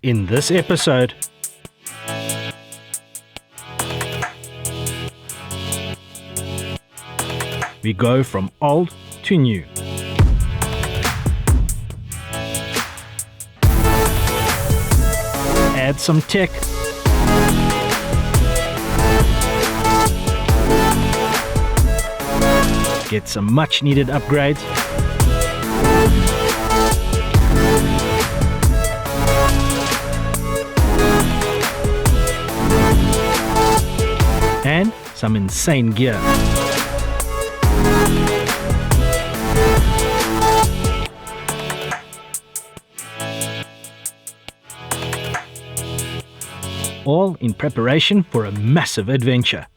In this episode, we go from old to new. Add some tech. Get some much needed upgrades. And some insane gear. All in preparation for a massive adventure.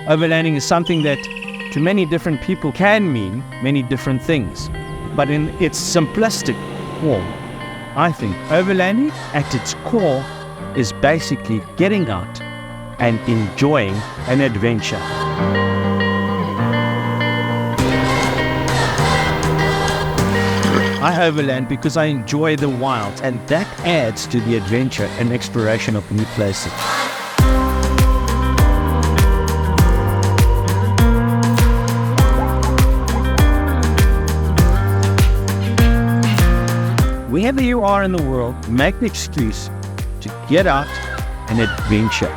Overlanding is something that to many different people can mean many different things. But in its simplistic form, I think overlanding at its core is basically getting out and enjoying an adventure. I overland because I enjoy the wild, and that adds to the adventure and exploration of new places. Wherever you are in the world, make the excuse to get out and adventure.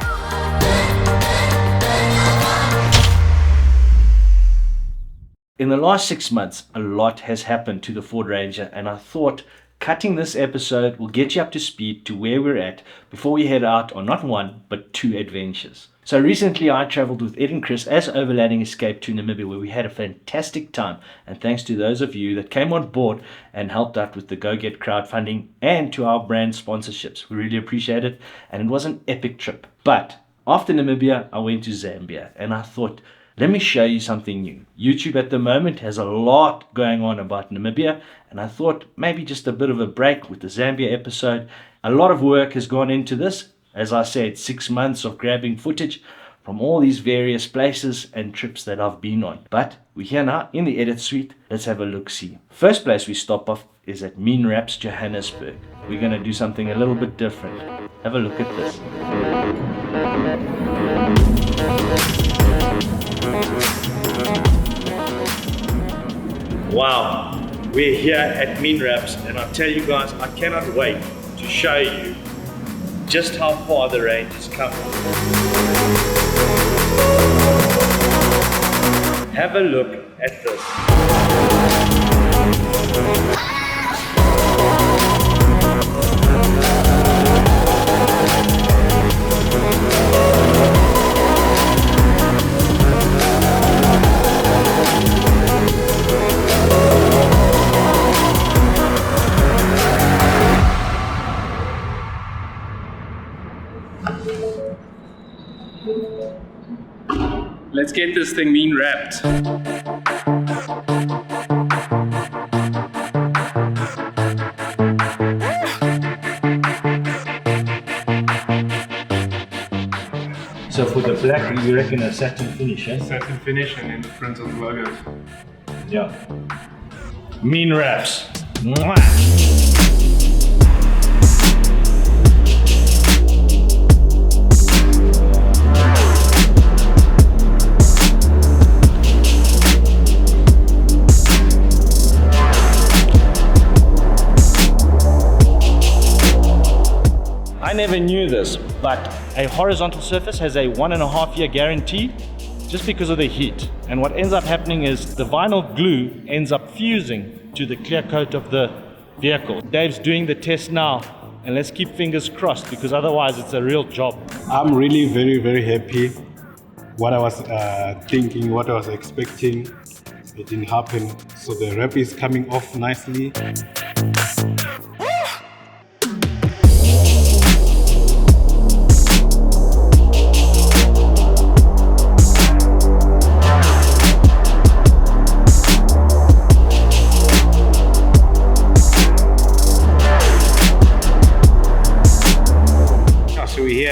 In the last 6 months, a lot has happened to the Ford Ranger, and I thought cutting this episode will get you up to speed to where we're at before we head out on not one, but 2 adventures. So recently I travelled with Ed and Chris as Overlanding Escape to Namibia, where we had a fantastic time, and thanks to those of you that came on board and helped out with the Go Get crowdfunding and to our brand sponsorships. We really appreciate it, and it was an epic trip. But after Namibia, I went to Zambia, and I thought, let me show you something new. YouTube at the moment has a lot going on about Namibia, and I thought maybe just a bit of a break with the Zambia episode. A lot of work has gone into this. As I said, 6 months of grabbing footage from all these various places and trips that I've been on. But we're here now in the edit suite. Let's have a look-see. First place we stop off is at Meanwraps, Johannesburg. We're going to do something a little bit different. Have a look at this. Wow, we're here at Meanwraps, and I tell you guys, I cannot wait to show you just how far the range has come. Have a look at this. Let's get this thing mean wrapped. So for the black, you reckon a satin finish, eh? Satin finish and in the front of the logo. Yeah. Meanwraps. Mwah! I never knew this, but a horizontal surface has a 1.5 year guarantee just because of the heat. And what ends up happening is the vinyl glue ends up fusing to the clear coat of the vehicle. Dave's doing the test now, and let's keep fingers crossed because otherwise it's a real job. I'm really very happy. What I was thinking, what I was expecting, it didn't happen. So the wrap is coming off nicely.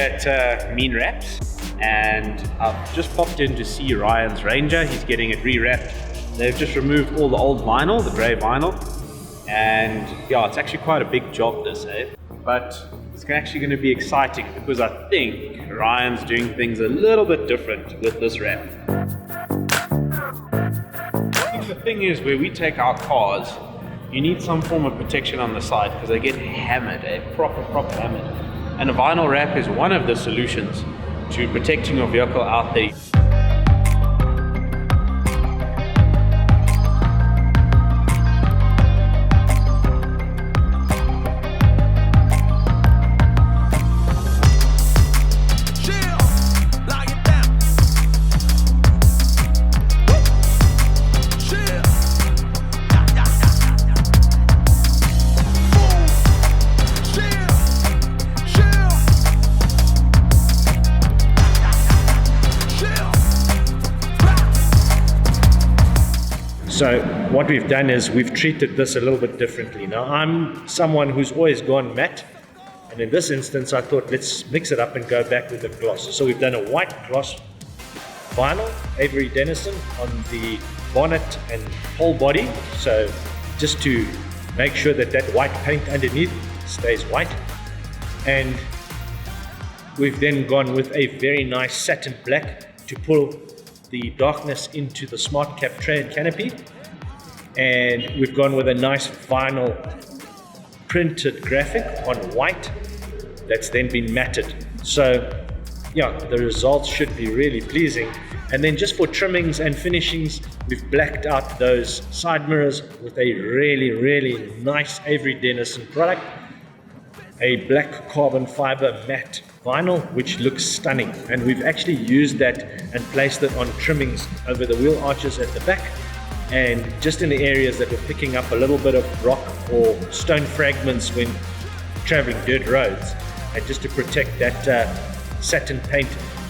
at Meanwraps, and I've just popped in to see Ryan's Ranger. He's getting it rewrapped. They've just removed all the old vinyl, the grey vinyl, and yeah, it's actually quite a big job this, but it's actually going to be exciting because I think Ryan's doing things a little bit different with this wrap. I think the thing is, where we take our cars, you need some form of protection on the side because they get hammered, proper hammered. And a vinyl wrap is one of the solutions to protecting your vehicle out there. So what we've done is we've treated this a little bit differently. Now I'm someone who's always gone matte, and in this instance I thought let's mix it up and go back with a gloss. So we've done a white gloss vinyl, Avery Dennison, on the bonnet and whole body, so just to make sure that that white paint underneath stays white. And we've then gone with a very nice satin black to pull the darkness into the smart cap tray and canopy, and we've gone with a nice vinyl printed graphic on white that's then been matted. So yeah, the results should be really pleasing. And then just for trimmings and finishings, we've blacked out those side mirrors with a really nice Avery Dennison product, a black carbon fiber matte vinyl, which looks stunning. And we've actually used that and placed it on trimmings over the wheel arches at the back, and just in the areas that were picking up a little bit of rock or stone fragments when traveling dirt roads, and just to protect that satin paint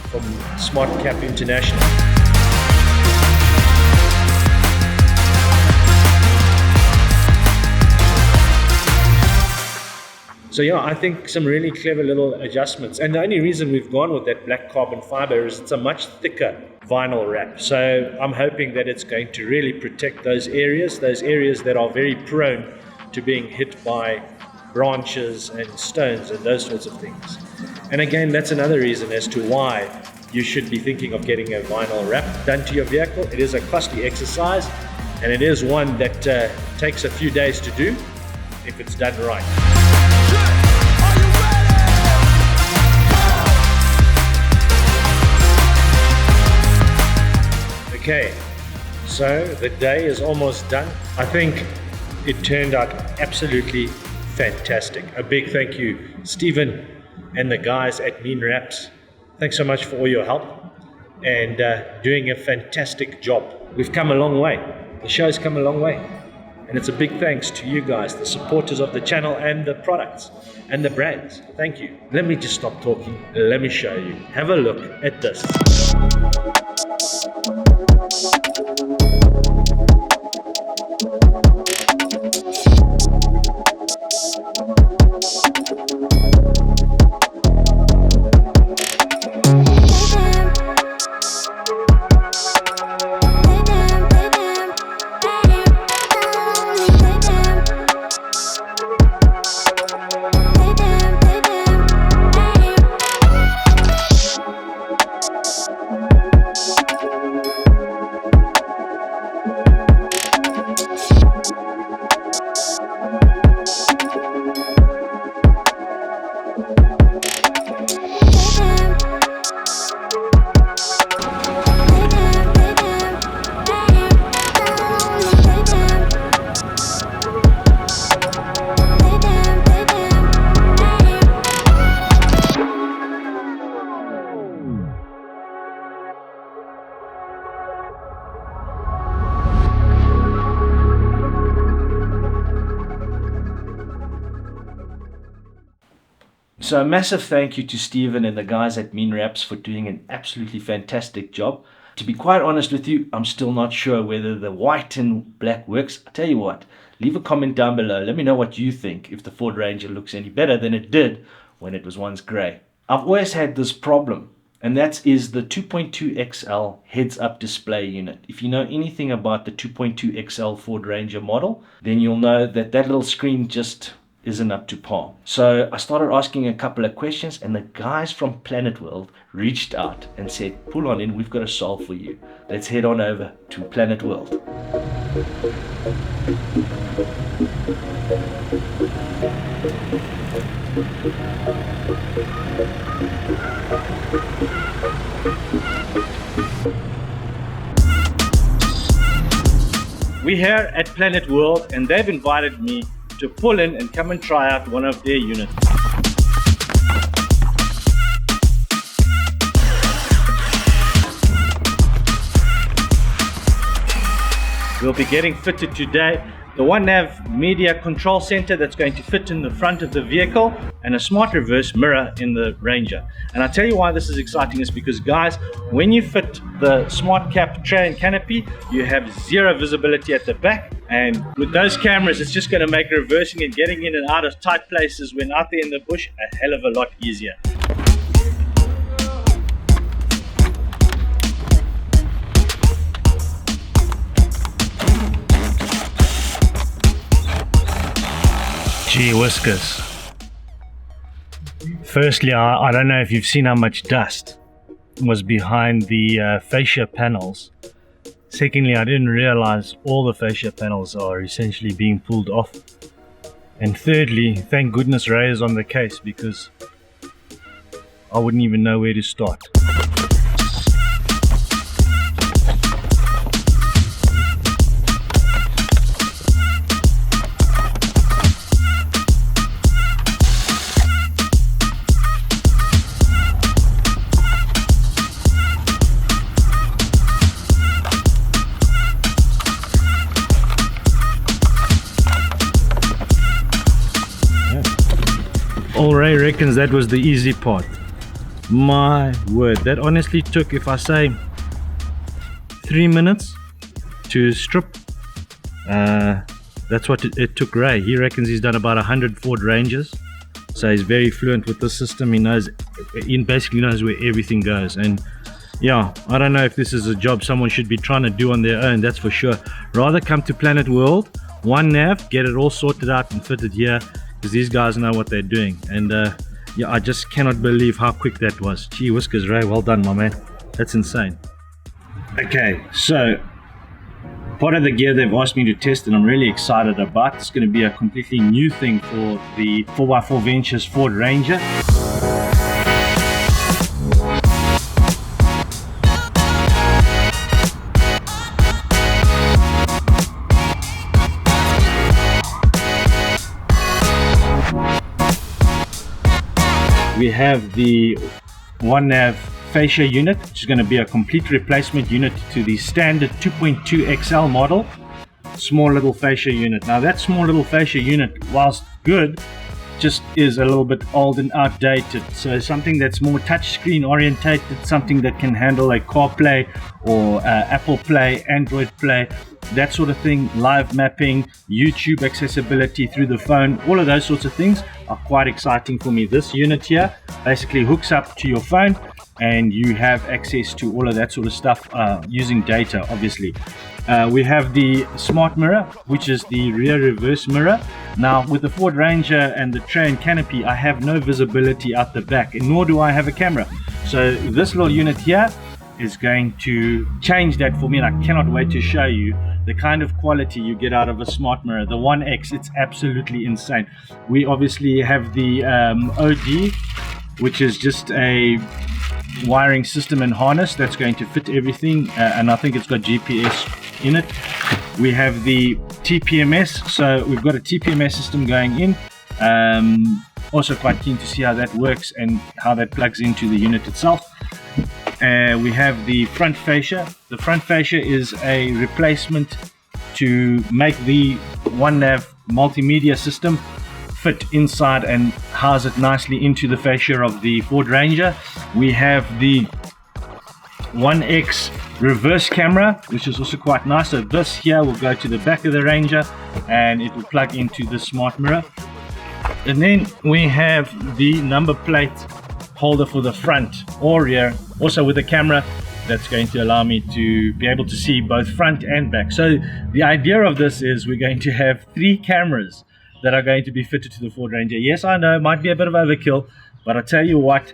from Smart Cap International. So yeah, I think some really clever little adjustments. And the only reason we've gone with that black carbon fiber is it's a much thicker vinyl wrap. So I'm hoping that it's going to really protect those areas that are very prone to being hit by branches and stones and those sorts of things. And again, that's another reason as to why you should be thinking of getting a vinyl wrap done to your vehicle. It is a costly exercise, and it is one that takes a few days to do if it's done right. Okay, so the day is almost done. I think it turned out absolutely fantastic. A big thank you, Stephen and the guys at Meanwraps. Thanks so much for all your help and doing a fantastic job. We've come a long way. The show's come a long way. And it's a big thanks to you guys, the supporters of the channel and the products and the brands. Thank you. Let me just stop talking. Let me show you. Have a look at this. So a massive thank you to Stephen and the guys at Meanwraps for doing an absolutely fantastic job. To be quite honest with you, I'm still not sure whether the white and black works. I'll tell you what, leave a comment down below. Let me know what you think, if the Ford Ranger looks any better than it did when it was once grey. I've always had this problem, and that is the 2.2 XL heads-up display unit. If you know anything about the 2.2 XL Ford Ranger model, then you'll know that that little screen just isn't up to par. So I started asking a couple of questions, and the guys from Planet World reached out and said, pull on in, we've got a solve for you. Let's head on over to Planet World. We're here at Planet World, and they've invited me to pull in and come and try out one of their units. We'll be getting fitted today the One Nav media control center that's going to fit in the front of the vehicle, and a smart reverse mirror in the Ranger. And I'll tell you why this is exciting is because, guys, when you fit the smart cap tray and canopy, you have zero visibility at the back, and with those cameras it's just going to make reversing and getting in and out of tight places when out there in the bush a hell of a lot easier. Gee whiskers. Firstly, I don't know if you've seen how much dust was behind the fascia panels. Secondly, I didn't realize all the fascia panels are essentially being pulled off. And thirdly, thank goodness Ray is on the case, because I wouldn't even know where to start. All Ray reckons that was the easy part. My word, that honestly took, if I say, 3 minutes to strip. That's what it took Ray. He reckons he's done about 100 Ford Rangers, so he's very fluent with the system. He basically knows where everything goes. And yeah, I don't know if this is a job someone should be trying to do on their own, that's for sure. Rather come to Planet World, One Nav, get it all sorted out and fitted here, because these guys know what they're doing. And yeah, I just cannot believe how quick that was. Gee whiskers, Ray, well done, my man. That's insane. Okay, so part of the gear they've asked me to test, and I'm really excited about. It's going to be a completely new thing for the 4x4 Ventures Ford Ranger. We have the One Nav fascia unit, which is going to be a complete replacement unit to the standard 2.2 XL model. Small little fascia unit. Now that small little fascia unit, whilst good, just is a little bit old and outdated. So something that's more touchscreen orientated, something that can handle a CarPlay or Apple Play, Android Play, that sort of thing, live mapping, YouTube accessibility through the phone, all of those sorts of things are quite exciting for me. This unit here basically hooks up to your phone and you have access to all of that sort of stuff using data, obviously. We have the smart mirror, which is the rear reverse mirror. Now with the Ford Ranger and the tray and canopy, I have no visibility out the back, and nor do I have a camera. So this little unit here is going to change that for me, and I cannot wait to show you the kind of quality you get out of a smart mirror. The 1X, it's absolutely insane. We obviously have the OD, which is just a wiring system and harness that's going to fit everything, and I think it's got GPS in it. We have the TPMS, so we've got a TPMS system going in. Also quite keen to see how that works and how that plugs into the unit itself. We have the front fascia. The front fascia is a replacement to make the One Nav multimedia system fit inside and house it nicely into the fascia of the Ford Ranger. We have the 1X reverse camera, which is also quite nice. So this here will go to the back of the Ranger and it will plug into the smart mirror. And then we have the number plate holder for the front or rear, also with a camera that's going to allow me to be able to see both front and back. So the idea of this is we're going to have 3 cameras that are going to be fitted to the Ford Ranger. Yes, I know it might be a bit of overkill, but I tell you what,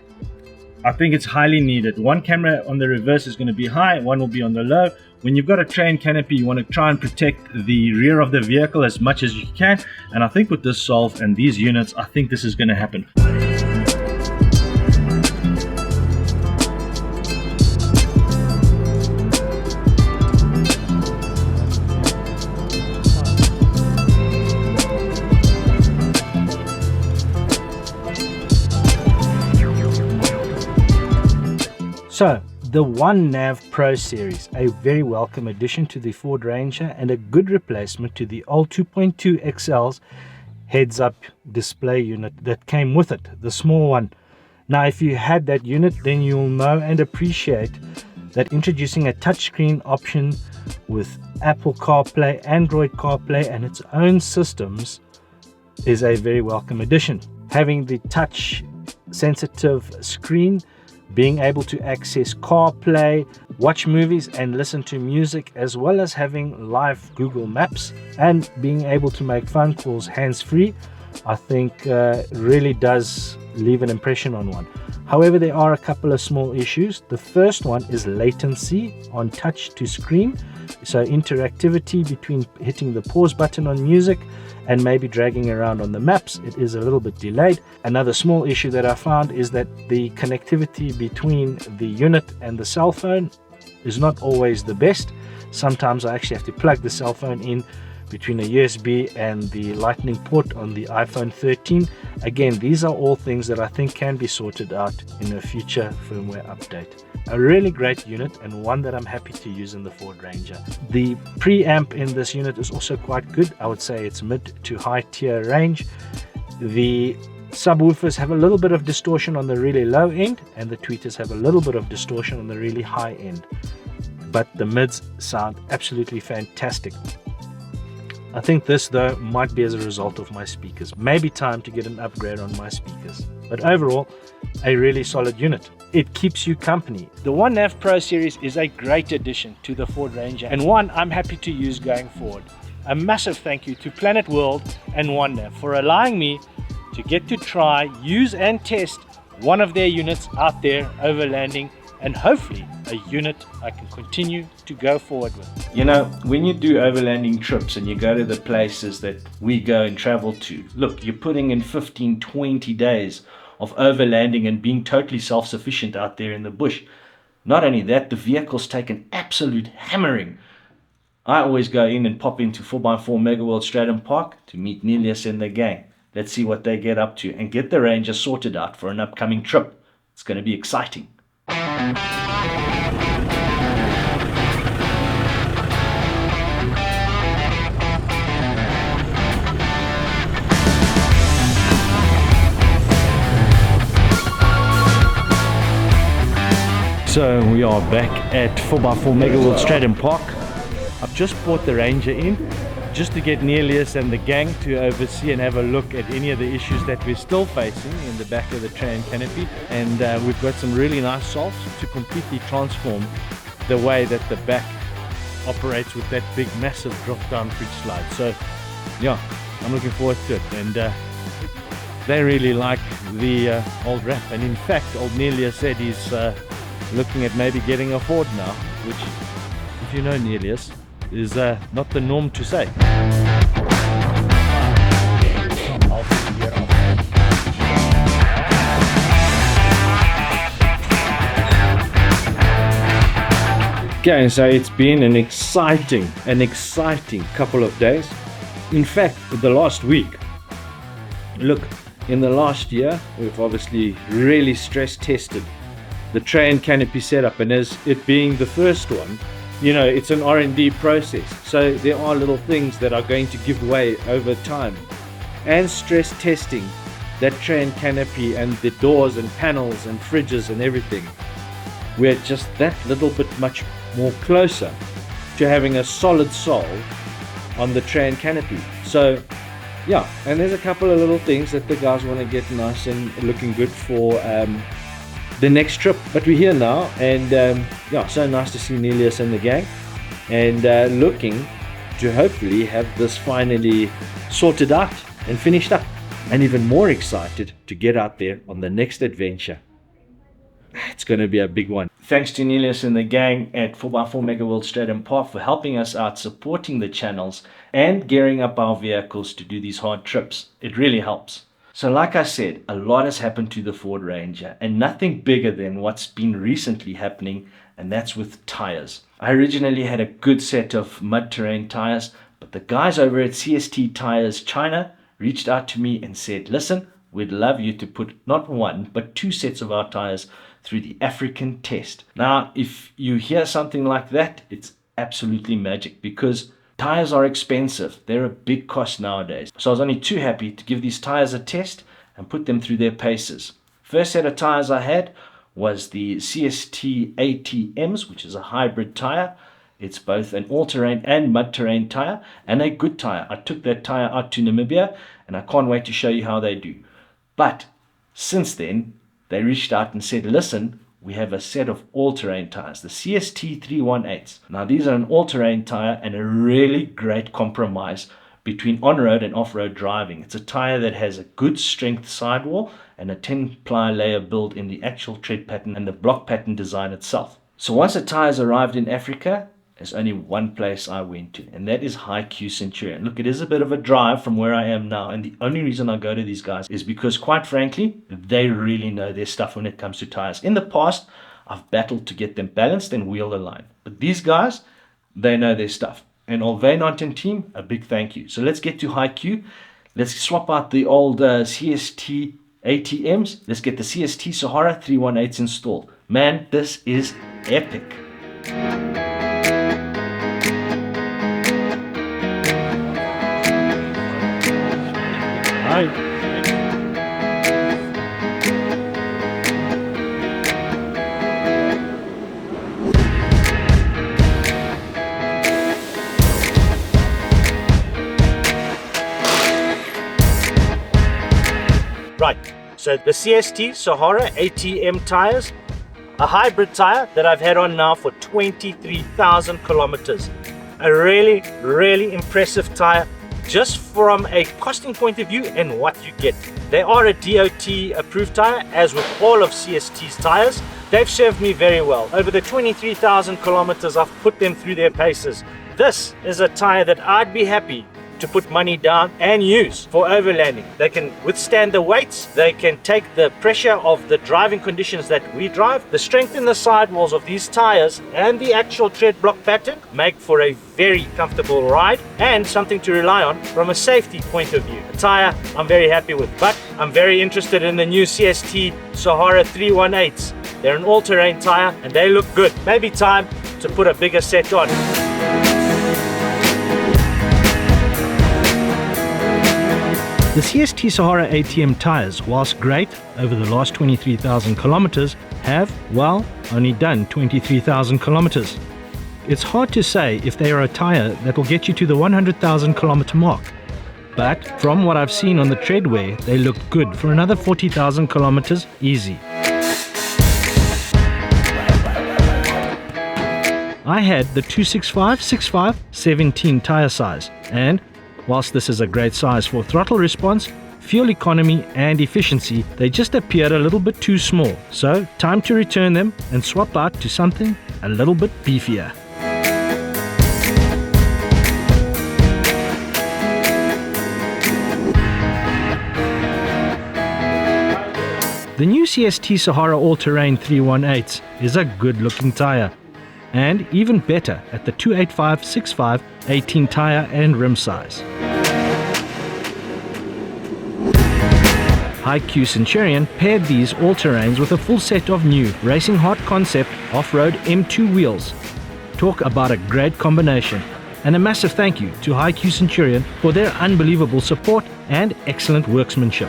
I think it's highly needed. 1 camera on the reverse is going to be high, 1 will be on the low. When you've got a tray and canopy, you want to try and protect the rear of the vehicle as much as you can, and I think with this solve and these units, I think this is going to happen. So, the One Nav Pro series, a very welcome addition to the Ford Ranger and a good replacement to the old 2.2 XL's heads-up display unit that came with it, the small one. Now, if you had that unit, then you'll know and appreciate that introducing a touchscreen option with Apple CarPlay, Android CarPlay and its own systems is a very welcome addition. Having the touch sensitive screen, being able to access CarPlay, watch movies and listen to music, as well as having live Google Maps and being able to make phone calls hands-free, I think really does leave an impression on one. However, there are a couple of small issues. The first one is latency on touch to screen. So interactivity between hitting the pause button on music and maybe dragging around on the maps, it is a little bit delayed. Another small issue that I found is that the connectivity between the unit and the cell phone is not always the best. Sometimes I actually have to plug the cell phone in between a USB and the lightning port on the iPhone 13. Again, these are all things that I think can be sorted out in a future firmware update. A really great unit and one that I'm happy to use in the Ford Ranger. The preamp in this unit is also quite good. I would say it's mid to high tier range. The subwoofers have a little bit of distortion on the really low end and the tweeters have a little bit of distortion on the really high end. But the mids sound absolutely fantastic. I think this though might be as a result of my speakers. Maybe time to get an upgrade on my speakers. But overall, a really solid unit. It keeps you company. The One Nav Pro series is a great addition to the Ford Ranger and one I'm happy to use going forward. A massive thank you to Planet World and One Nav for allowing me to get to try, use and test one of their units out there overlanding, and hopefully a unit I can continue to go forward with. You know, when you do overlanding trips and you go to the places that we go and travel to, look, you're putting in 15, 20 days of overlanding and being totally self-sufficient out there in the bush. Not only that, the vehicles take an absolute hammering. I always go in and pop into 4x4 Mega World Strijdom Park to meet Nelius and the gang. Let's see what they get up to and get the Ranger sorted out for an upcoming trip. It's going to be exciting. So we are back at 4x4 Mega World Strijdom Park. I've just brought the Ranger in just to get Nelius and the gang to oversee and have a look at any of the issues that we're still facing in the back of the tray and canopy, and we've got some really nice solves to completely transform the way that the back operates with that big massive drop down fridge slide. So yeah, I'm looking forward to it, and they really like the old wrap, and in fact old Nelius said he's looking at maybe getting a Ford now, which, if you know Nelius, is not the norm to say. Okay, so it's been an exciting couple of days. In fact, the last week. Look, in the last year, we've obviously really stress tested the tray and canopy setup, and as it being the first one, you know, it's an R&D process, so there are little things that are going to give way over time. And stress testing that tray and canopy and the doors and panels and fridges and everything, we're just that little bit much more closer to having a solid solve on the tray and canopy. So yeah, and there's a couple of little things that the guys want to get nice and looking good for the next trip. But we're here now, and yeah, so nice to see Nelius and the gang, and looking to hopefully have this finally sorted out and finished up, and even more excited to get out there on the next adventure. It's going to be a big one. Thanks to Nelius and the gang at 4x4 Mega World Strijdom Park for helping us out, supporting the channels and gearing up our vehicles to do these hard trips. It really helps. So like I said, a lot has happened to the Ford Ranger, and nothing bigger than what's been recently happening, and that's with tires. I originally had a good set of mud terrain tires, but the guys over at CST Tires China reached out to me and said, listen, we'd love you to put not one but 2 sets of our tires through the African test. Now, if you hear something like that, it's absolutely magic, because tires are expensive. They're a big cost nowadays. So I was only too happy to give these tires a test and put them through their paces. First set of tires I had was the CST ATMs, which is a hybrid tire. It's both an all-terrain and mud-terrain tire, and a good tire. I took that tire out to Namibia, and I can't wait to show you how they do. But since then, they reached out and said, listen, we have a set of all-terrain tires, the CST 318s. Now, these are an all-terrain tire and a really great compromise between on-road and off-road driving. It's a tire that has a good strength sidewall and a 10-ply layer build in the actual tread pattern and the block pattern design itself. So once the tires arrived in Africa, there's only one place I went to, and that is HiQ Centurion. Look, it is a bit of a drive from where I am now, and the only reason I go to these guys is because, quite frankly, they really know their stuff when it comes to tires. In the past, I've battled to get them balanced and wheel aligned, but these guys, they know their stuff. And Allot and team, a big thank you. So let's get to HiQ. Let's swap out the old CST ATMs. Let's get the CST Sahara 318s installed. Man, this is epic. Right, so the CST Sahara ATM tires, a hybrid tire that I've had on now for 23,000 kilometers. A really, really impressive tire, just from a costing point of view and what you get. They are a DOT approved tire, as with all of CST's tires. They've served me very well. Over the 23,000 kilometers, I've put them through their paces. This is a tire that I'd be happy to put money down and use for overlanding. They can withstand the weights, they can take the pressure of the driving conditions that we drive. The strength in the sidewalls of these tires and the actual tread block pattern make for a very comfortable ride and something to rely on from a safety point of view. A tire I'm very happy with, but I'm very interested in the new CST Sahara 318s. They're an all-terrain tire and they look good. Maybe time to put a bigger set on. The CST Sahara ATM tires, whilst great over the last 23,000 kilometers, have, well, only done 23,000 kilometers. It's hard to say if they are a tire that will get you to the 100,000 kilometer mark. But from what I've seen on the tread wear, they look good for another 40,000 kilometers easy. I had the 265/65/17 tire size, and whilst this is a great size for throttle response, fuel economy and efficiency, they just appeared a little bit too small. So time to return them and swap out to something a little bit beefier. The new CST Sahara all-terrain 318s is a good looking tire, and even better at the 285/65/18 tire and rim size. HiQ Centurion paired these all-terrains with a full set of new Racing Hard Concept off-road M2 wheels. Talk about a great combination, and a massive thank you to HiQ Centurion for their unbelievable support and excellent workmanship.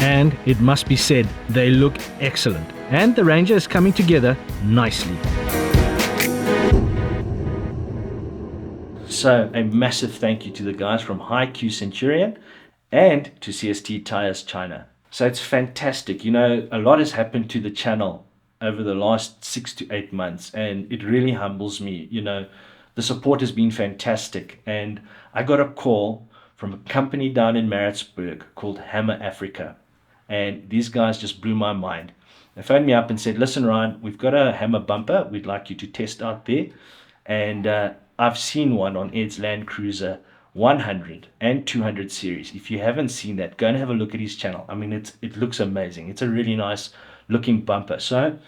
And it must be said, they look excellent, and the Ranger is coming together nicely. Also, a massive thank you to the guys from HiQ Centurion and to CST Tires China. So it's fantastic. You know, a lot has happened to the channel over the last 6 to 8 months, and it really humbles me. You know, the support has been fantastic, and I got a call from a company down in Maritzburg called Hammer Africa, and these guys just blew my mind. They phoned me up and said, listen, Ryan, we've got a Hammer bumper we'd like you to test out there, and I've seen one on Ed's Land Cruiser 100 and 200 series. If you haven't seen that, go and have a look at his channel. I mean, it looks amazing. It's a really nice looking bumper. So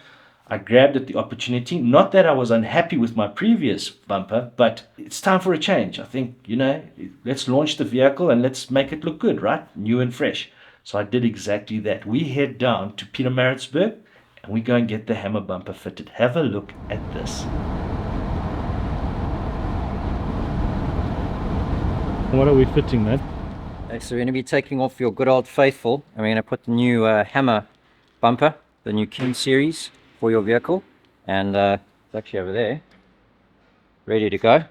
I grabbed at the opportunity. Not that I was unhappy with my previous bumper, but it's time for a change. I think, you know, let's launch the vehicle and let's make it look good, right? New and fresh. So I did exactly that. We head down to Pietermaritzburg and we go and get the Hammer bumper fitted. Have a look at this. What are we fitting, man? Okay, so we're going to be taking off your good old faithful, and we're going to put the new Hammer bumper, the new King series for your vehicle, and it's actually over there, ready to go.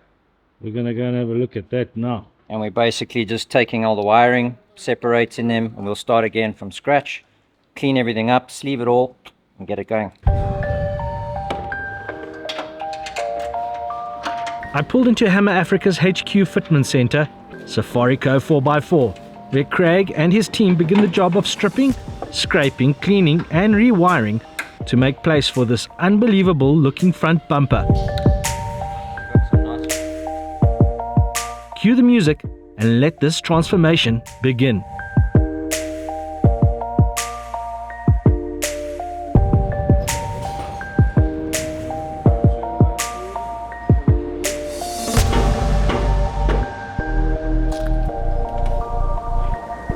We're going to go and have a look at that now. And we're basically just taking all the wiring, separating them, and we'll start again from scratch, clean everything up, sleeve it all, and get it going. I pulled into Hammer Africa's HQ Fitment Center, Safarico 4x4, where Craig and his team begin the job of stripping, scraping, cleaning and rewiring to make place for this unbelievable looking front bumper. Cue the music and let this transformation begin.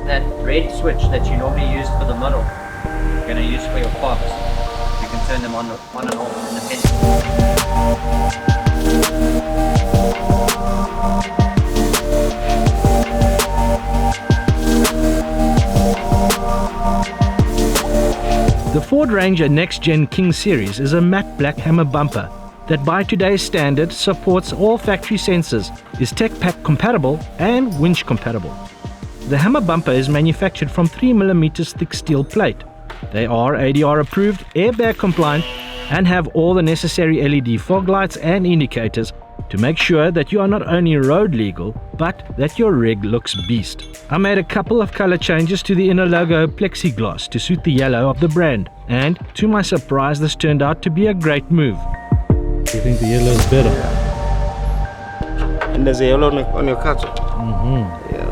That red switch that you normally use for the middle, you're going to use for your parks. You can turn them on and off independently. The Ford Ranger Next Gen King Series is a matte black Hammer bumper that by today's standard supports all factory sensors, is tech pack compatible and winch compatible. The Hammer bumper is manufactured from 3mm thick steel plate. They are ADR approved, airbag compliant, and have all the necessary LED fog lights and indicators to make sure that you are not only road legal, but that your rig looks beast. I made a couple of color changes to the inner logo plexiglass to suit the yellow of the brand, and to my surprise this turned out to be a great move. Do you think the yellow is better? And there's a yellow on your car. Yeah.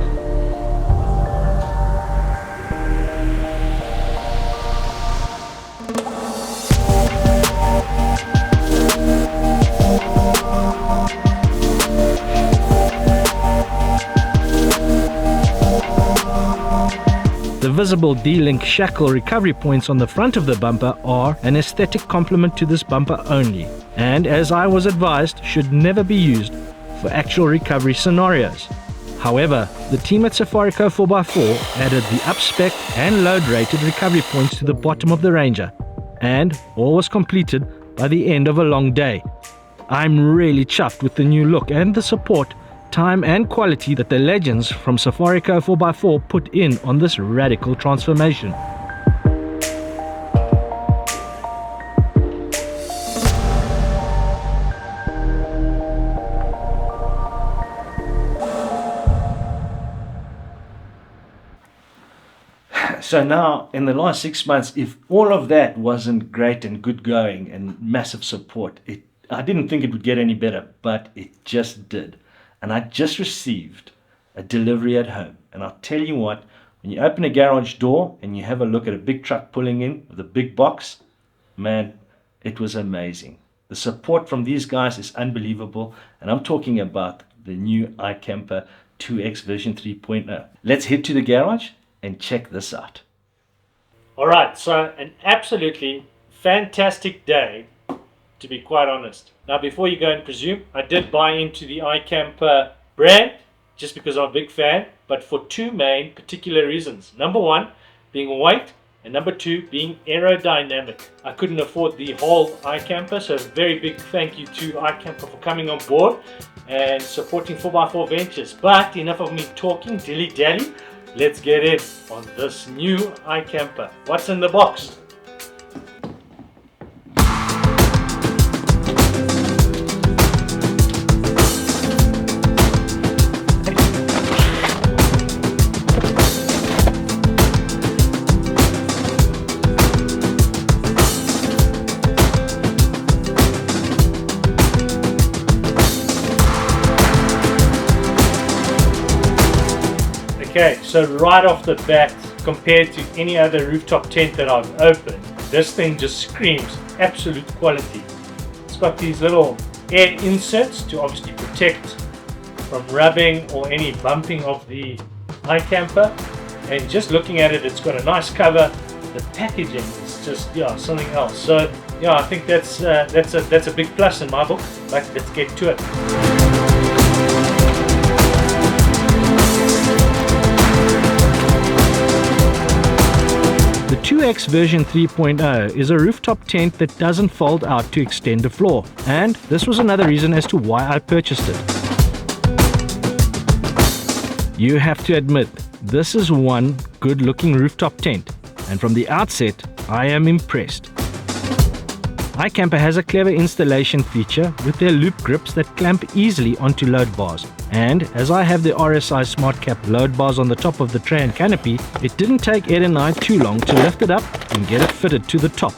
The visible D-Link shackle recovery points on the front of the bumper are an aesthetic complement to this bumper only, and as I was advised, should never be used for actual recovery scenarios. However, the team at Safarico 4x4 added the up-spec and load-rated recovery points to the bottom of the Ranger, and all was completed by the end of a long day. I'm really chuffed with the new look and the support, time and quality that the legends from Safarico 4x4 put in on this radical transformation. So now, in the last 6 months, if all of that wasn't great and good going and massive support, I didn't think it would get any better, but it just did. And I just received a delivery at home. And I'll tell you what, when you open a garage door and you have a look at a big truck pulling in with a big box, man, it was amazing. The support from these guys is unbelievable. And I'm talking about the new iKamper 2X version 3.0. Let's head to the garage and check this out. All right, so an absolutely fantastic day, to be quite honest. Now, before you go and presume, I did buy into the iKamper brand just because I'm a big fan, but for two main particular reasons. Number one, being white And number 2, being aerodynamic. I couldn't afford the whole iKamper, so a very big thank you to iKamper for coming on board and supporting 4x4 Ventures. But enough of me talking dilly-dally. Let's get in on this new iKamper. What's in the box? Okay, so right off the bat, compared to any other rooftop tent that I've opened, this thing just screams absolute quality. It's got these little air inserts to obviously protect from rubbing or any bumping of the iKamper. And just looking at it, it's got a nice cover. The packaging is just, yeah, something else. So yeah, I think that's a big plus in my book. But let's get to it. The 2X version 3.0 is a rooftop tent that doesn't fold out to extend the floor, and this was another reason as to why I purchased it. You have to admit, this is one good looking rooftop tent, and from the outset I am impressed. iKamper has a clever installation feature with their loop grips that clamp easily onto load bars. And as I have the RSI Smart Cap load bars on the top of the tray and canopy, it didn't take Ed and I too long to lift it up and get it fitted to the top.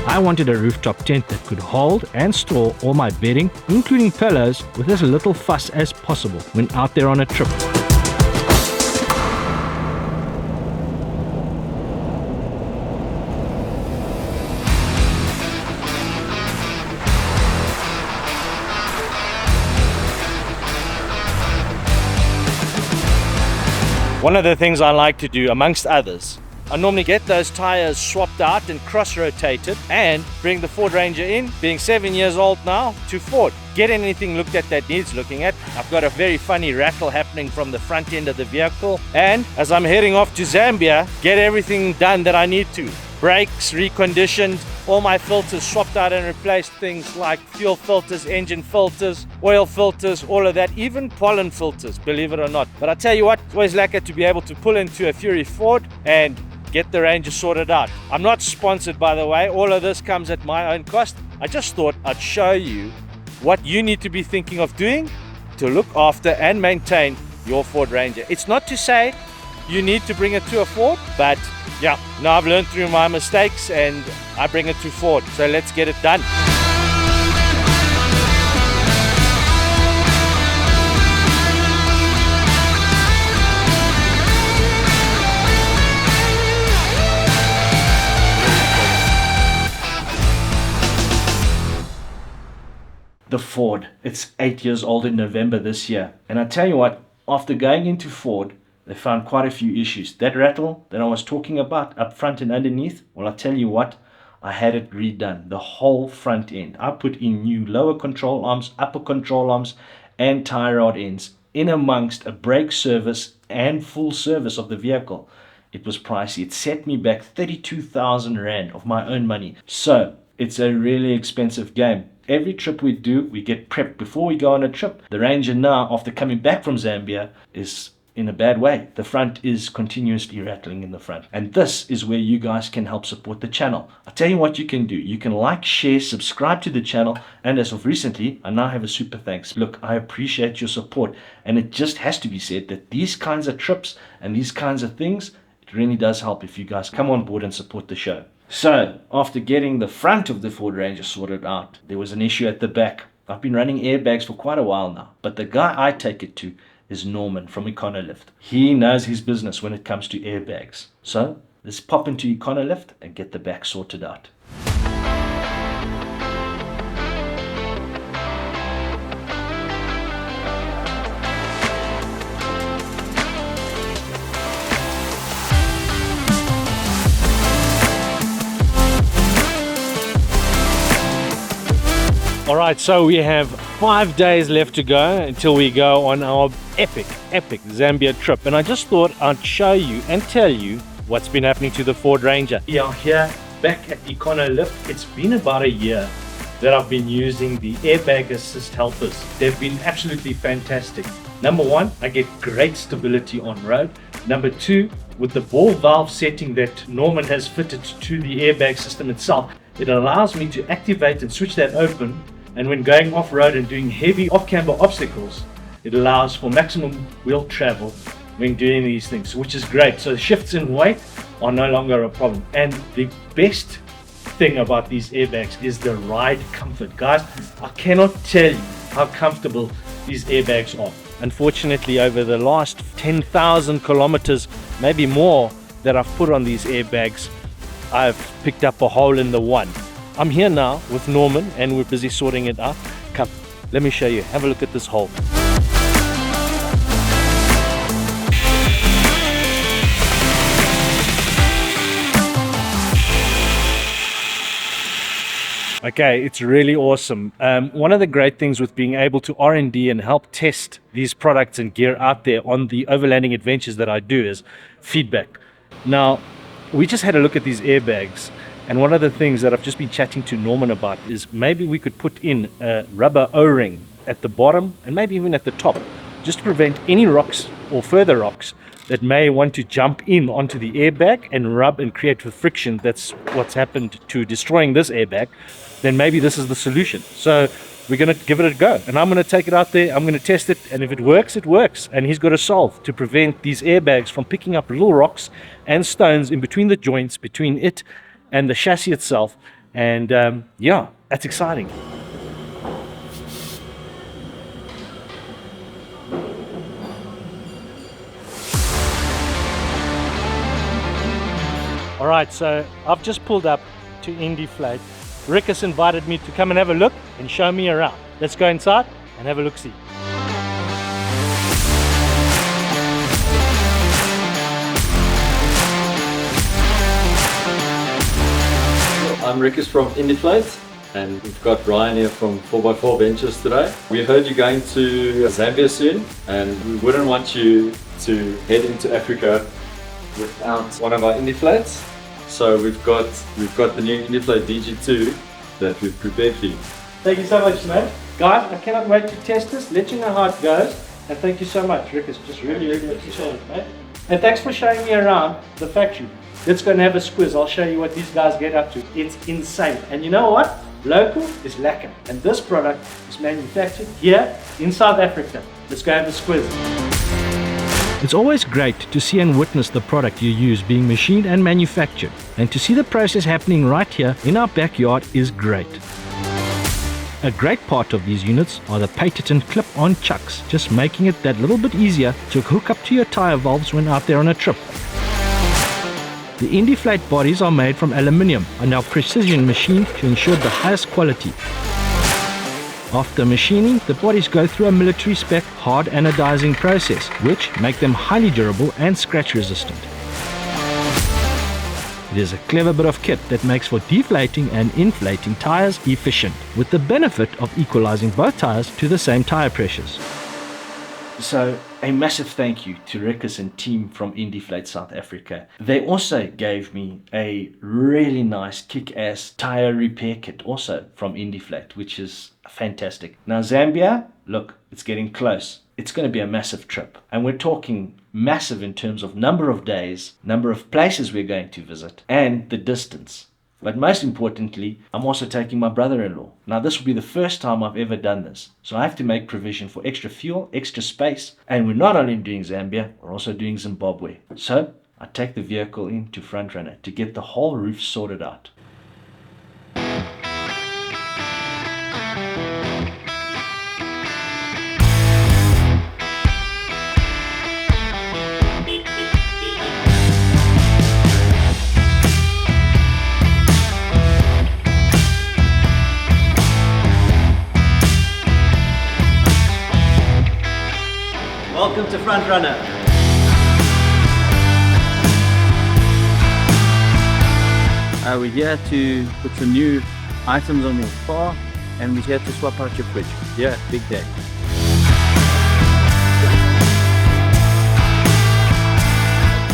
I wanted a rooftop tent that could hold and store all my bedding, including pillows, with as little fuss as possible when out there on a trip. One of the things I like to do, amongst others, I normally get those tires swapped out and cross-rotated and bring the Ford Ranger in, being 7 years old now, to Ford. Get anything looked at that needs looking at. I've got a very funny rattle happening from the front end of the vehicle, and as I'm heading off to Zambia, get everything done that I need to. Brakes reconditioned, all my filters swapped out and replaced, things like fuel filters, engine filters, oil filters, all of that, even pollen filters, believe it or not. But I tell you what, it's always lucky to be able to pull into a Fury Ford and get the Ranger sorted out. I'm not sponsored, by the way. All of this comes at my own cost. I just thought I'd show you what you need to be thinking of doing to look after and maintain your Ford Ranger. It's not to say you need to bring it to a Ford, but yeah, now I've learned through my mistakes and I bring it to Ford. So let's get it done. The Ford, it's 8 years old in November this year. And I tell you what, after going into Ford, they found quite a few issues. That rattle that I was talking about up front and underneath, well, I tell you what, I had it redone, the whole front end. I put in new lower control arms, upper control arms, and tie rod ends in amongst a brake service and full service of the vehicle. It was pricey. It set me back 32,000 Rand of my own money. So it's a really expensive game. Every trip we do, we get prepped before we go on a trip. The Ranger now, after coming back from Zambia, is in a bad way. The front is continuously rattling in the front. And this is where you guys can help support the channel. I'll tell you what you can do. You can like, share, subscribe to the channel, and as of recently, I now have a super thanks. Look, I appreciate your support, and it just has to be said that these kinds of trips and these kinds of things, it really does help if you guys come on board and support the show. So, after getting the front of the Ford Ranger sorted out, there was an issue at the back. I've been running airbags for quite a while now, but the guy I take it to is Norman from Econo Lift. He knows his business when it comes to airbags. So, let's pop into Econo Lift and get the back sorted out. All right, so we have 5 days left to go until we go on our epic Zambia trip. And I just thought I'd show you and tell you what's been happening to the Ford Ranger. We are here back at Econo Lift. It's been about a year that I've been using the airbag assist helpers. They've been absolutely fantastic. Number one, I get great stability on road. Number two, with the ball valve setting that Norman has fitted to the airbag system itself, it allows me to activate and switch that open, and when going off-road and doing heavy off-camber obstacles, it allows for maximum wheel travel when doing these things, which is great. So shifts in weight are no longer a problem. And the best thing about these airbags is the ride comfort. Guys, I cannot tell you how comfortable these airbags are. Unfortunately, over the last 10,000 kilometers, maybe more, that I've put on these airbags, I've picked up a hole in the one. I'm here now with Norman and we're busy sorting it out. Come, let me show you. Have a look at this hole. Okay, it's really awesome. One of the great things with being able to R&D and help test these products and gear out there on the overlanding adventures that I do is feedback. Now, we just had a look at these airbags, and one of the things that I've just been chatting to Norman about is maybe we could put in a rubber O-ring at the bottom and maybe even at the top, just to prevent any rocks or further rocks that may want to jump in onto the airbag and rub and create the friction. That's what's happened to destroying this airbag. Then maybe this is the solution. So we're going to give it a go, and I'm going to take it out there, I'm going to test it, and if it works, it works. And he's got a solve to prevent these airbags from picking up little rocks and stones in between the joints, between it and the chassis itself. And yeah, that's exciting. All right, so I've just pulled up to Indeflate. Rick has invited me to come and have a look and show me around. Let's go inside and have a look-see. I'm Rick from Indeflate, and we've got Ryan here from 4x4 Ventures today. We heard you're going to Zambia soon, and we wouldn't want you to head into Africa without one of our Indeflates. So we've got the new Indeflate DG2 that we've prepared for you. Thank you so much, mate. Guys, I cannot wait to test this, let you know how it goes, and thank you so much. Rick, it's just really appreciated, mate. And thanks for showing me around the factory. Let's go and have a squiz. I'll show you what these guys get up to. It's insane. And you know what? Local is lekker. And this product is manufactured here in South Africa. Let's go have a squiz. It's always great to see and witness the product you use being machined and manufactured. And to see the process happening right here in our backyard is great. A great part of these units are the patented clip-on chucks, just making it that little bit easier to hook up to your tire valves when out there on a trip. The Indeflate bodies are made from aluminium and are precision machined to ensure the highest quality. After machining, the bodies go through a military spec hard anodizing process, which make them highly durable and scratch resistant. It is a clever bit of kit that makes for deflating and inflating tires efficient, with the benefit of equalizing both tires to the same tire pressures. So a massive thank you to Rikus and team from Indeflate South Africa. They also gave me a really nice kick-ass tire repair kit also from Indeflate, which is fantastic. Now Zambia, look, it's getting close. It's going to be a massive trip, and we're talking massive in terms of number of days, number of places we're going to visit, and the distance. But most importantly, I'm also taking my brother-in-law. Now this will be the first time I've ever done this. So I have to make provision for extra fuel, extra space. And we're not only doing Zambia, we're also doing Zimbabwe. So I take the vehicle into Frontrunner to get the whole roof sorted out. Welcome to Frontrunner. We're here to put some new items on your car. and we're here to swap out your fridge. Yeah, big day.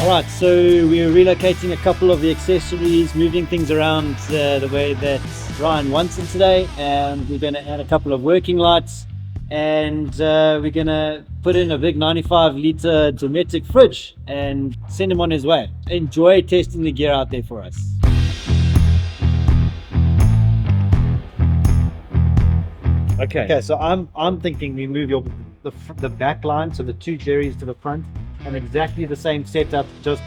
Alright, so we're relocating a couple of the accessories, moving things around the way that Ryan wants it today, and we're going to add a couple of working lights, and we're going to put in a big 95-litre Dometic fridge and send him on his way. Enjoy testing the gear out there for us. Okay, so I'm thinking we move the back line, so the two Jerrys to the front, and exactly the same setup, just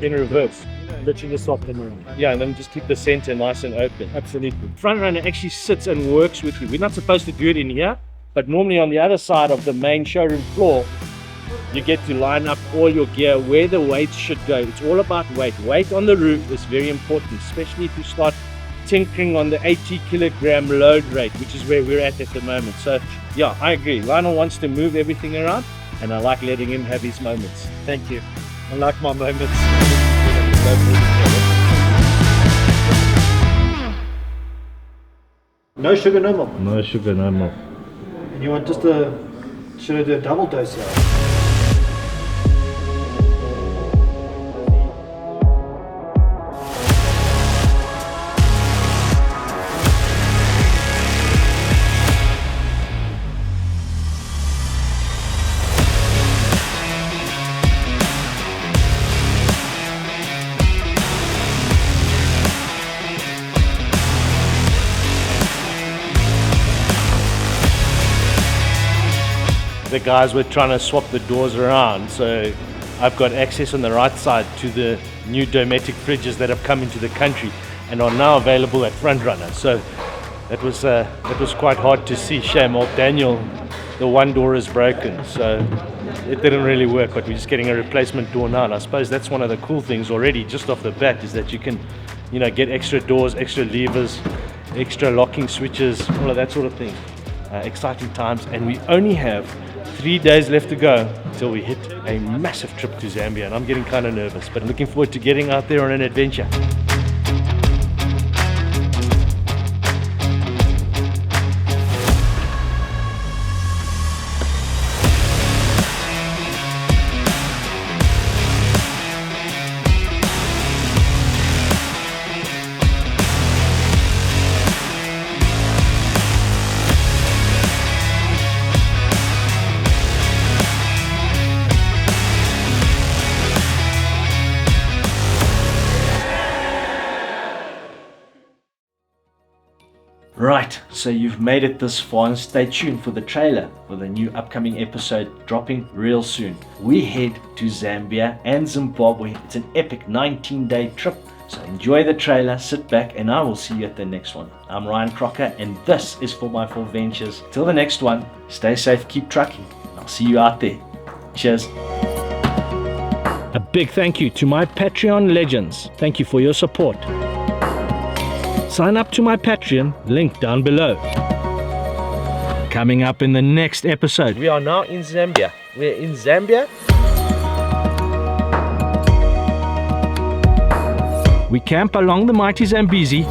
In reverse. literally just swap them around. Yeah, and then just keep the center nice and open. Absolutely. Frontrunner actually sits and works with you. We're not supposed to do it in here, but normally on the other side of the main showroom floor, you get to line up all your gear where the weights should go. It's all about weight. Weight on the roof is very important, especially if you start tinkering on the 80 kilogram load rate, which is where we're at the moment. So yeah, I agree. Lionel wants to move everything around, and I like letting him have his moments. Thank you. I like my moments. No sugar, no milk. No sugar, no milk. And you want just should I do a double dose here? The guys were trying to swap the doors around, so I've got access on the right side to the new Dometic fridges that have come into the country and are now available at Frontrunner. So that was quite hard to see. Shame old Daniel, the one door is broken, so it didn't really work, but we're just getting a replacement door now. And I suppose that's one of the cool things already just off the bat, is that you can, you know, get extra doors, extra levers, extra locking switches, all of that sort of thing. Exciting times, and we only have 3 days left to go until we hit a massive trip to Zambia, and I'm getting kind of nervous, but looking forward to getting out there on an adventure. Right, so you've made it this far, and stay tuned for the trailer for the new upcoming episode dropping real soon. We head to Zambia and Zimbabwe. It's an epic 19-day trip, so enjoy the trailer, sit back, and I will see you at the next one. I'm Ryan Crocker, and this is 4x4 Ventures. Till the next one, stay safe, keep trucking, and I'll see you out there. Cheers. A big thank you to my Patreon legends. Thank you for your support. Sign up to my Patreon, link down below. Coming up in the next episode, we are now in Zambia. We're in Zambia. We camp along the mighty Zambezi.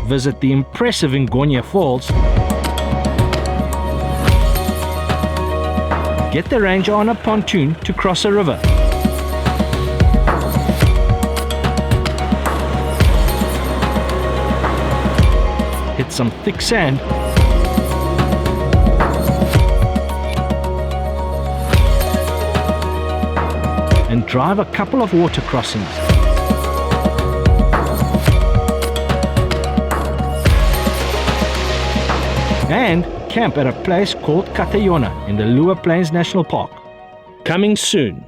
Visit the impressive Ngonya Falls. Get the ranger on a pontoon to cross a river. Hit some thick sand. And drive a couple of water crossings. And camp at a place called Katayona in the Lua Plains National Park. Coming soon.